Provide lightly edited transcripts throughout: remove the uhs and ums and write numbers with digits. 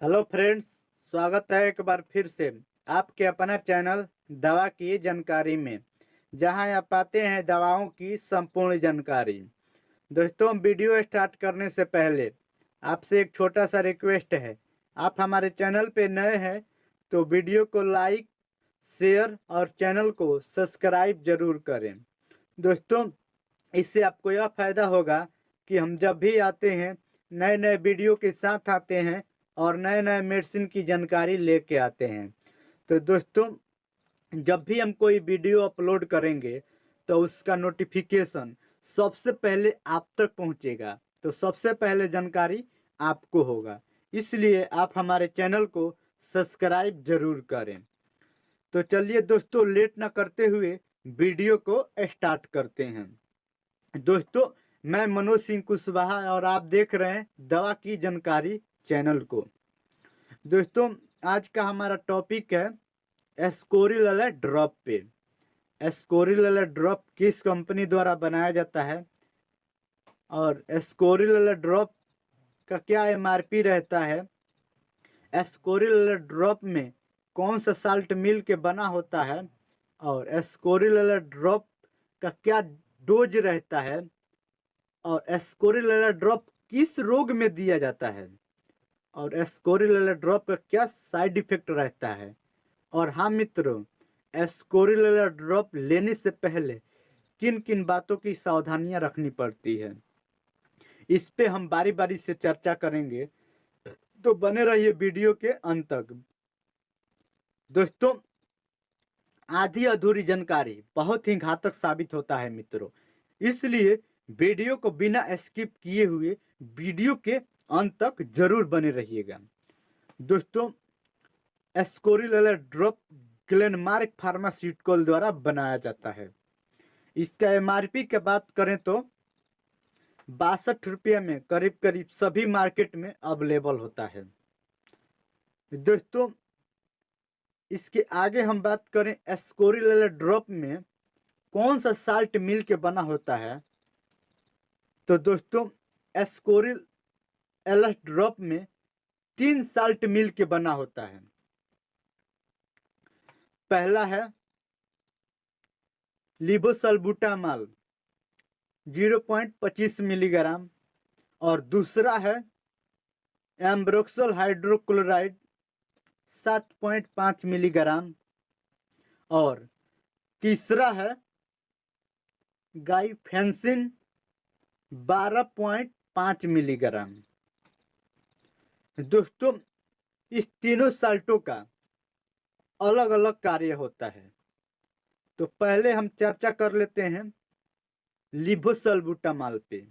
Hello friends, स्वागत है एक बार फिर से आपके अपना चैनल दवा की जानकारी में, जहां आप पाते हैं दवाओं की संपूर्ण जानकारी। दोस्तों, वीडियो स्टार्ट करने से पहले आपसे एक छोटा सा रिक्वेस्ट है। आप हमारे चैनल पे नए हैं तो वीडियो को लाइक, शेयर और चैनल को सब्सक्राइब जरूर करें। दोस्तों, इससे आपको यह फायदा होगा कि हम जब भी आते हैं नए नए वीडियो के साथ आते हैं और नए नए मेडिसिन की जानकारी लेके आते हैं। तो दोस्तों, जब भी हम कोई वीडियो अपलोड करेंगे तो उसका नोटिफिकेशन सबसे पहले आप तक पहुंचेगा, तो सबसे पहले जानकारी आपको होगा। इसलिए आप हमारे चैनल को सब्सक्राइब जरूर करें। तो चलिए दोस्तों, लेट ना करते हुए वीडियो को स्टार्ट करते हैं। दोस्तों, मैं मनोज सिंह कुशवाहा और आप देख रहे हैं दवा की जानकारी चैनल को। दोस्तों, आज का हमारा टॉपिक है एस्कोरिल ड्रॉप पे। एस्कोरिल ड्रॉप किस कंपनी द्वारा बनाया जाता है और एस्कोरिल ड्रॉप का क्या एमआरपी रहता है, एस्कोरिल ड्रॉप में कौन सा साल्ट मिल के बना होता है और एस्कोरिल ड्रॉप का क्या डोज रहता है और एस्कोरिल ड्रॉप किस रोग में दिया जाता है और एस्कोरिल ड्रॉप का क्या साइड इफेक्ट रहता है। और हाँ मित्रों, एस्कोरिल ड्रॉप लेने से पहले किन किन बातों की सावधानियां रखनी पड़ती है, इस पे हम बारी बारी से चर्चा करेंगे, तो बने रहिए वीडियो के अंत तक। दोस्तों, आधी अधूरी जानकारी बहुत ही घातक साबित होता है मित्रों, इसलिए वीडियो को बिना स्किप किए हुए वीडियो के अंत तक जरूर बने रहिएगा। दोस्तों, एस्कोरिल ड्रॉप ग्लेनमार्क फार्मास्यूटिकल द्वारा बनाया जाता है। इसका एमआरपी की बात करें तो 62 रुपये में करीब करीब सभी मार्केट में अवेलेबल होता है। दोस्तों, इसके आगे हम बात करें एस्कोरिल ड्रॉप में कौन सा साल्ट मिल के बना होता है, तो दोस्तों एस्कोरिल ड्रॉप में 3 साल्ट मिल के बना होता है। पहला है लिबोसल्बुटामाल 0.25 मिलीग्राम और दूसरा है एम्ब्रोक्सल हाइड्रोक्लोराइड 7.5 मिलीग्राम और तीसरा है गाइफेंसिन 12.5 मिलीग्राम। दोस्तों, इस तीनों साल्टों का अलग अलग कार्य होता है। तो पहले हम चर्चा कर लेते हैं लिबोसल्बुटामाल पे।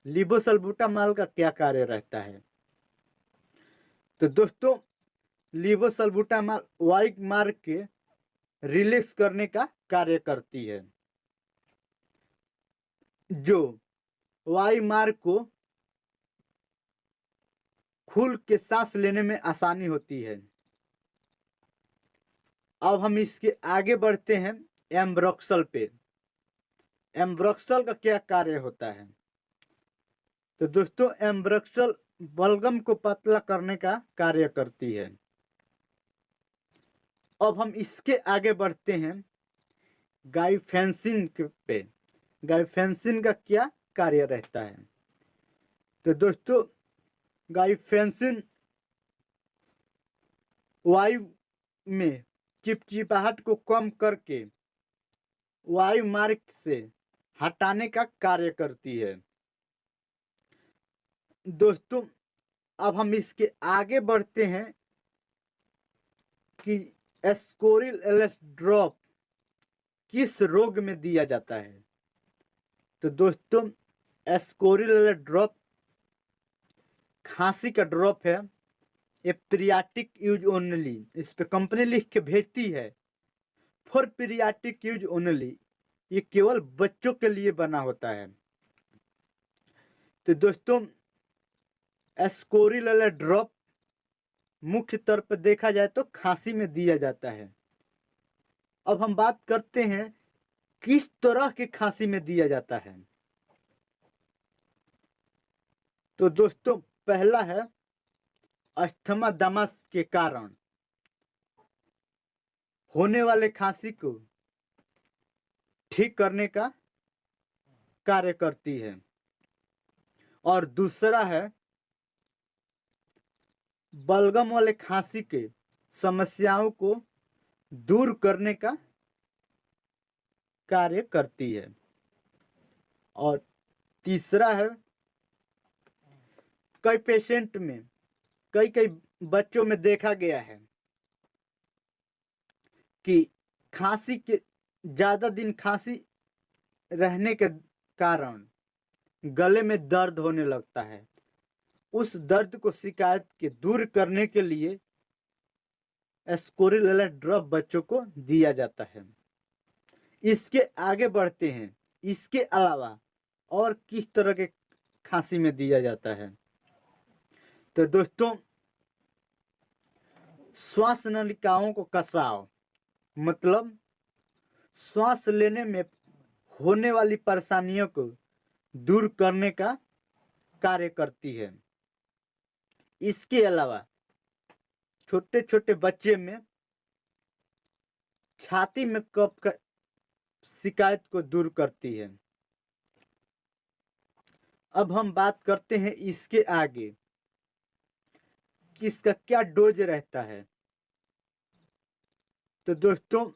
लिबोसल्बुटामाल का क्या कार्य रहता है, तो दोस्तों लिबोसल्बुटामाल वाइट मार्ग के रिलीज करने का कार्य करती है, जो वायु मार्ग को खुल के सांस लेने में आसानी होती है। अब हम इसके आगे बढ़ते हैं एम्ब्रोक्सल पे। एम्ब्रोक्सल का क्या कार्य होता है, तो दोस्तों एम्ब्रोक्सल बलगम को पतला करने का कार्य करती है। अब हम इसके आगे बढ़ते हैं गाइफेंसिन पे। गाइफेंसिन का क्या कार्य रहता है, तो दोस्तों गाइफेंसिन वायु में चिपचिपाहट को कम करके वायु मार्ग से हटाने का कार्य करती है। दोस्तों, अब हम इसके आगे बढ़ते हैं कि एस्कोरिल ड्रॉप किस रोग में दिया जाता है, तो दोस्तों एस्कोरिल ड्रॉप खांसी का ड्रॉप है। ये पीरियाटिक यूज ओनली, इस पे कंपनी लिख के भेजती है फॉर पीरियाटिक यूज ओनली, ये केवल बच्चों के लिए बना होता है। तो दोस्तों एस्कोरिल ड्रॉप मुख्य तौर पर देखा जाए तो खांसी में दिया जाता है। अब हम बात करते हैं किस तरह की खांसी में दिया जाता है, तो दोस्तों पहला है अस्थमा दमा के कारण होने वाले खांसी को ठीक करने का कार्य करती है। और दूसरा है बलगम वाले खांसी के समस्याओं को दूर करने का कार्य करती है। और तीसरा है कई पेशेंट में कई बच्चों में देखा गया है कि खांसी के ज़्यादा दिन खांसी रहने के कारण गले में दर्द होने लगता है। उस दर्द को शिकायत के दूर करने के लिए एस्कोरिल ड्रॉप बच्चों को दिया जाता है। इसके आगे बढ़ते हैं, इसके अलावा और किस तरह के खांसी में दिया जाता है। तो दोस्तों, श्वास नलिकाओं को कसाव मतलब श्वास लेने में होने वाली परेशानियों को दूर करने का कार्य करती है। इसके अलावा छोटे छोटे बच्चे में छाती में कफ का शिकायत को दूर करती है। अब हम बात करते हैं इसके आगे कि इसका क्या डोज रहता है। तो दोस्तों,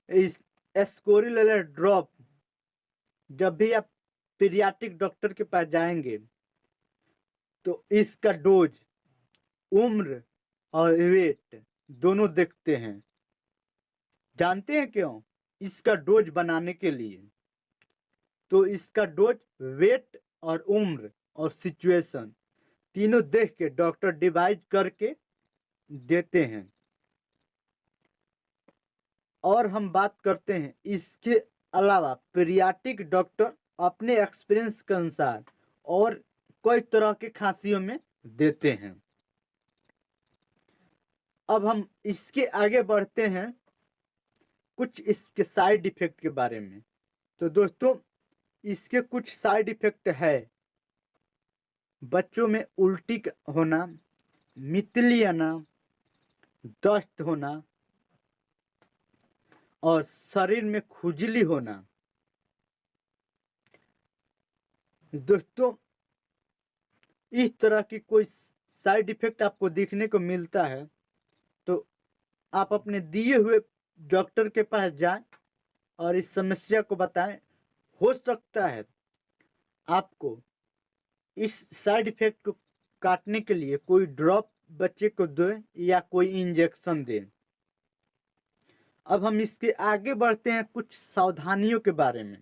इस एस्कोरिल ड्रॉप जब भी आप पीडियाट्रिक डॉक्टर के पास जाएंगे तो इसका डोज उम्र और वेट दोनों देखते हैं। जानते हैं क्यों? इसका डोज बनाने के लिए। तो इसका डोज वेट और उम्र और सिचुएशन तीनों देख के डॉक्टर डिवाइड करके देते हैं। और हम बात करते हैं इसके अलावा पीडियाट्रिक डॉक्टर अपने एक्सपीरियंस के अनुसार और कई तरह के खांसियों में देते हैं। अब हम इसके आगे बढ़ते हैं कुछ इसके साइड इफेक्ट के बारे में। तो दोस्तों, इसके कुछ साइड इफेक्ट है। बच्चों में उल्टी होना, मितली आना, दस्त होना और शरीर में खुजली होना। दोस्तों, इस तरह की कोई साइड इफेक्ट आपको देखने को मिलता है तो आप अपने दिए हुए डॉक्टर के पास जाएं और इस समस्या को बताएं। हो सकता है आपको इस साइड इफेक्ट को काटने के लिए कोई ड्रॉप बच्चे को दें या कोई इंजेक्शन दें। अब हम इसके आगे बढ़ते हैं कुछ सावधानियों के बारे में,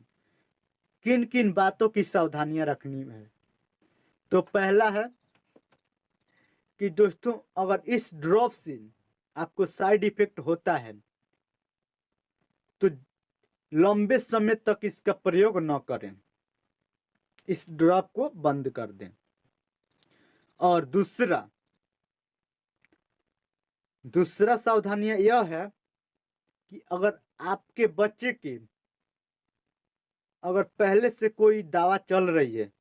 किन किन बातों की सावधानियां रखनी है। तो पहला है कि दोस्तों, अगर इस ड्रॉप से आपको साइड इफेक्ट होता है तो लंबे समय तक इसका प्रयोग न करें, इस ड्रॉप को बंद कर दें। और दूसरा सावधानियां यह है कि अगर आपके बच्चे की अगर पहले से कोई दवा चल रही है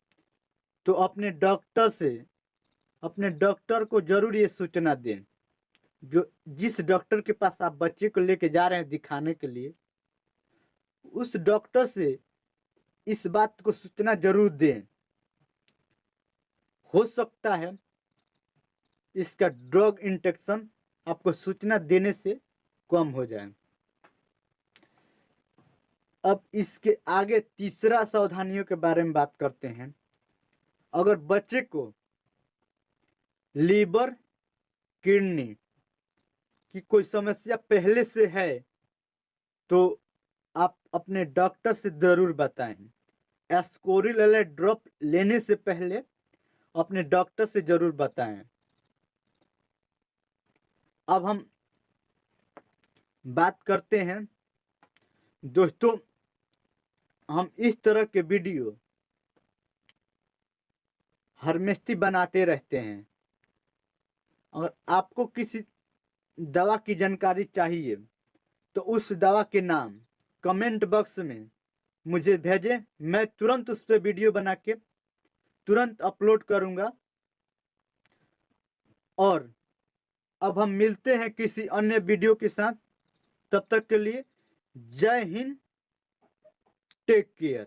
तो अपने डॉक्टर को जरूर ये सूचना दें। जिस डॉक्टर के पास आप बच्चे को लेके जा रहे हैं दिखाने के लिए, उस डॉक्टर से इस बात को सूचना जरूर दें। हो सकता है इसका ड्रग इंजेक्शन आपको सूचना देने से कम हो जाए। अब इसके आगे तीसरा सावधानियों के बारे में बात करते हैं। अगर बच्चे को लीवर, किडनी की कोई समस्या पहले से है तो आप अपने डॉक्टर से जरूर बताएं। एस्कोरिल ड्रॉप लेने से पहले अपने डॉक्टर से जरूर बताएं। अब हम बात करते हैं दोस्तों, हम इस तरह के वीडियो हमेशा बनाते रहते हैं। अगर आपको किसी दवा की जानकारी चाहिए तो उस दवा के नाम कमेंट बॉक्स में मुझे भेजें। मैं तुरंत उस पर वीडियो बना के तुरंत अपलोड करूंगा और अब हम मिलते हैं किसी अन्य वीडियो के साथ। तब तक के लिए जय हिंद, टेक केयर।